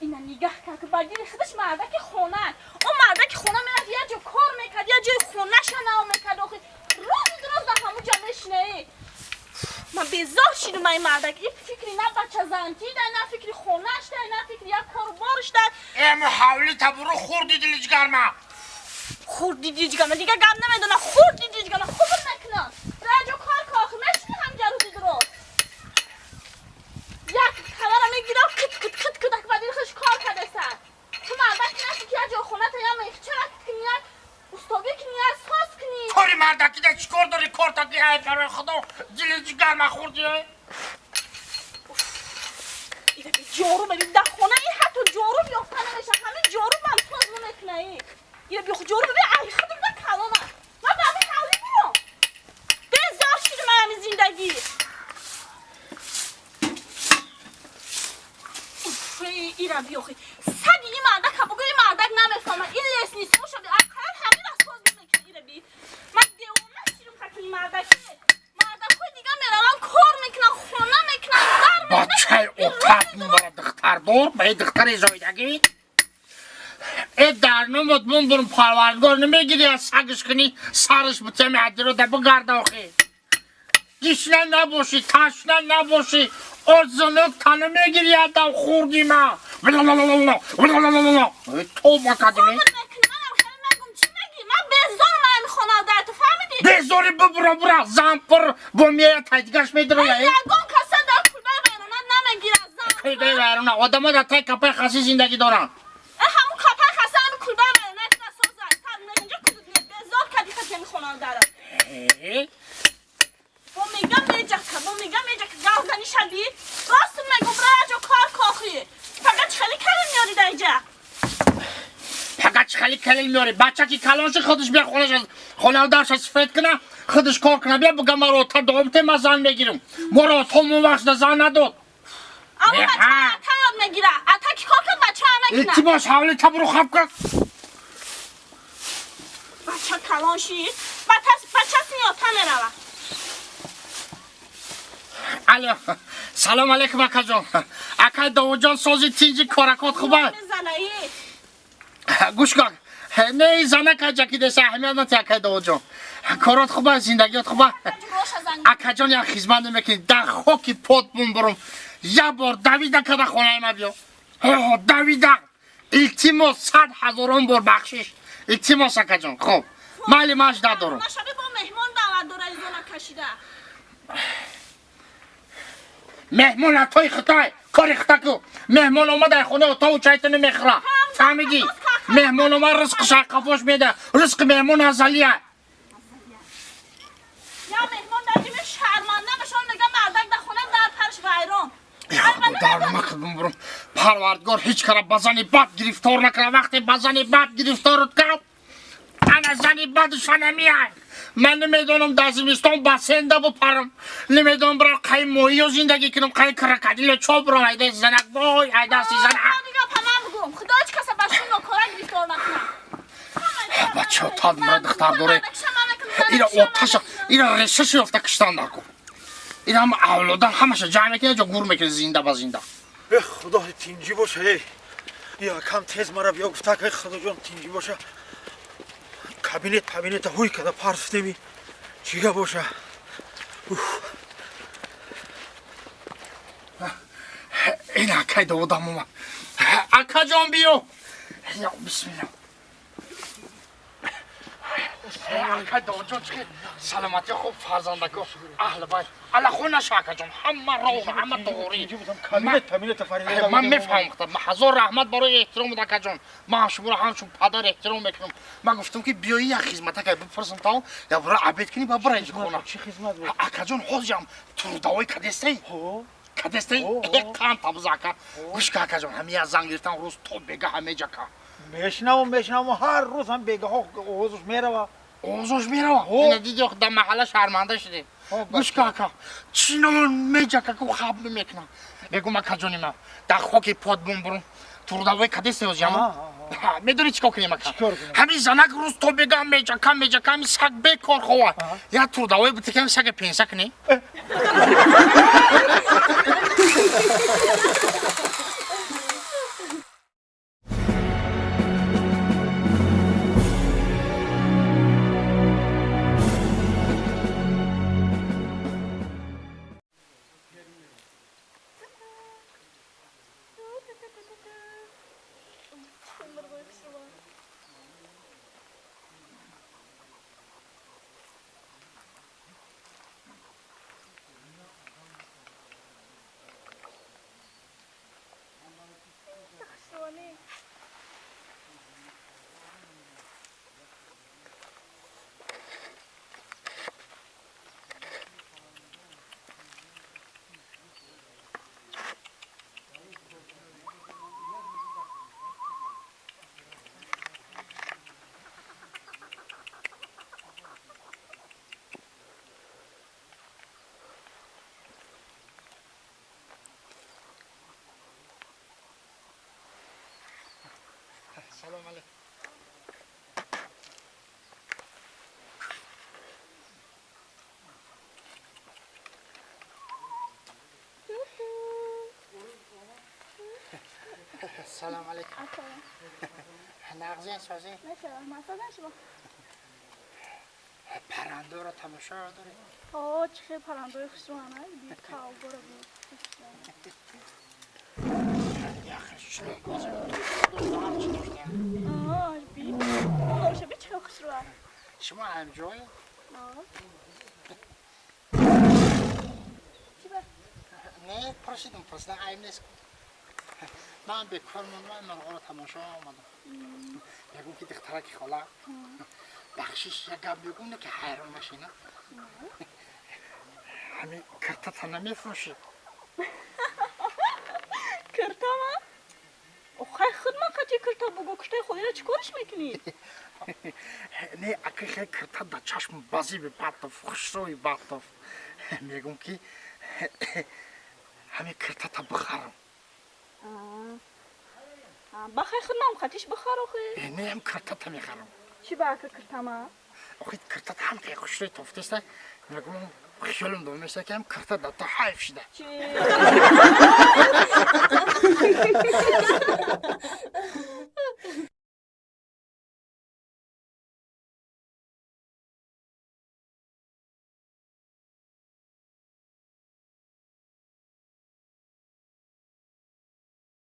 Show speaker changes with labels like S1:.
S1: اینا نگاه که بگیر خودش مردک خونه اون مردک خونه میرفت یه جا کار میکرد یه جای خونه شنو میکرد آخه روز در همون جا نشنه من بیزار شیدم این مردک این فکری نه بچه زنتی ده نه فکری خونهش ده نه فکری یک کار بارش ده
S2: ام حولی تبرو خوردی دلیج گرما
S1: خوردی دیج گرما دیگه گم نمیدونه خوردی دیج گرما خوب نکنه راجو کار کاخ نشنی هم جروزی درو یک خبر میگیرم کت که بعد خش کار کرده سر تو مردک نشی که یه جا خونه تا یا میخ چرا کنی استوبی کنی ساس کنی
S2: کاری مردکی ده چیکار داری کار تا که های پر خدا دلیج گرما خوردی
S1: ایده بی جارو ببین در خونه این حتی جارو بیافته نمیشه همین جارو من توز نمیکنه ایده بی جارو ببین ای خودم ده کلامه من به همین حالی بیرم بیزار شده من همین زندگی ایره بیاخی سگ این مردک که بگو این مردک نمیفهمه این لیس نیست شده اکرار همین از توز نمیکنه ایده بی من دیوانه شیرم که این مردکه مردک های دیگه میرم کار میکنن خونه میکنن
S2: بچه اتاق میباره دختر دور به دختر ازایدگی ای در نمود من برم پروردگار نمیگیری از سگش کنی سرش بتیم عدی رو ده بگرده آخی گیشنه نباشی تشنه نباشی ارزنک تنه میگیری ادم خوردی ما ولالالالالال ولالالالال تو با کدمی بیزاری ببرا زنپر بومیه تایدگش میدره یا
S1: یگون کسا در کلبه ویرونه نمیگیره زن
S2: کلبه ویرونه آدم ها در تای کپه خاصی زندگی دارن
S1: همون کپه خسته همون کلبه ویرونه اتنا سازه سر اینجا کدود میاد بیزار کدی که این خونه داره با میگم میجه که گاودنی شدی راست میگم برای جو کار کاخی فقط خیلی کلی میاری در اینجا
S2: فقط خیلی کلی میاری بچه که کلانش خودش بیا خونه درش سفید کنه خودش کار کنه بیا بگم مرا تا دومته من زن بگیرم مرا تو موقع زن نداد
S1: اما بچه عطا یاد میگیره عطا که کار کنه بچه هم نکنه
S2: ایتی باش حولی تا برو خواب کن
S1: بچه کلانشی بچه سیاتا میروه
S2: الو سلام علیکم اکا جان اکا داو جان سازی تینجی کارکات خوبه گوش کن نه زنه که جکی دسته اهمیت نتی اکا داو جان کارات خوبه زندگیات خوبه اکا جان یک خیزمت نمیکنی در خاکی پات بون برم یه بار دویده که در خونه ما بیا دویده التیماس 100,000 بار بخشش التیماس اکا جان خب مالی ماش دارم
S1: ما شبه با مهمان دعوت داره ایزانا کشیده
S2: مهمون توی خطای کاری خطا کو مهمون اومده خونه و تو چایتو نمیخوره فهمیدی مهمون اومد رزقش قفاش میده رزق مهمون ازلیه
S1: یا مهمان در جیب شرمنده بشون نگه مردک در خونه در پرش ویران
S2: در مکتبم برم پروردگار هیچ کار بزنی بد گرفتار نکنه وقتی بزنی بد گرفتارت کرد انا زنی بدش نمیاد من نمیدونم در زمستان بسنده بپرم نمیدونم برای قای مویی و زندگی کنم قای کرکدیل چوب رو ایده زنک وای ایده سی زنک
S1: دیگه پناه بگم خدا هیچ کسی بشون نکاره گرفتار نکنه
S2: بچه ها تاد مرا دختر داره اینا آتشا اینا رشش یافته کشتان نکن اینا هم اولادن همشه جمع میکنه جا گور میکنه زنده با زنده
S3: به خدا تینجی باشه یا کم تیز مرا بیا گفته که خدا جان تینجی باشه کابینت هوی کده پارس نمی چیگه باشه
S2: این اکای دودم اومد اکا جان بیو یا بسم الله اکا دو جان چکه سلامتی خوب فرزندکو اهل باید علا خونه شاکا جان همه روح همه دوری
S3: کابینت فریده
S2: من میفهم خطب من هزار رحمت برای احترام دکا جان من شما را همچون پدر احترام میکنم من گفتم که بیایی یک خدمت که بپرسم تا یا برای عبید کنی با برای اینجا خونه
S3: چی خدمت بود
S2: اکا جان حوزیم تو دوای کدسته کدسته یک کام تبزاکا گوش که اکا جان همه از زن گرفتن روز تو بگه همه جاکا
S3: میشنم هر روز هم بگه ها اوزش میره
S2: اوزش میره این دیدی در محله شرمنده شده گوش که اکا چینان میجاکا که خواب نمیکنم بگو اکا جانی من در خاک پاد بون برون تو دوای کدسته حوزیم میدونی چیکار کنیم اکا همین زنک روز تو بگه میجاکا همین سگ بکار خواه یا تو دوای بوده که سگ پینسه کنی سلام علیکم. سلام علیکم. نغزی سازی؟
S1: نشه مسئله شما.
S2: پرنده را تماشا داری؟
S1: آه چه پرنده خوشمزه بی کاو برو بی.
S2: شنو بازی دوستان چی داشتن؟
S1: آه بی. باشه بی چه خوشمزه.
S2: شما هم جایی؟
S1: آه. چی بر؟
S2: نه پرسیدم عیب نیست. من به کار من مرغا را تماشا آمدم. میگم که دخترک خاله بخشش یک گپ بگونه که حیران نشی نه؟ همین کرتت نمیفروشی؟
S1: کرتا ما؟ خیلی خود من خیلی کرتا بگو کشته خودی را چیکارش میکنی؟
S2: نه اگه خیلی کرتت در چشم بازی به بطف خوشروی بطف میگم که همین کرتت بخرم.
S1: بخیر خود نام خطیش بخار آخه؟
S2: نه هم کرتت میخرم.
S1: چی باکه کرتا ما؟
S2: آخه کرتت هم که خوشروی توفته است میگم خیالم دو میشه که هم کرتت در تا حیف شده.
S1: چی؟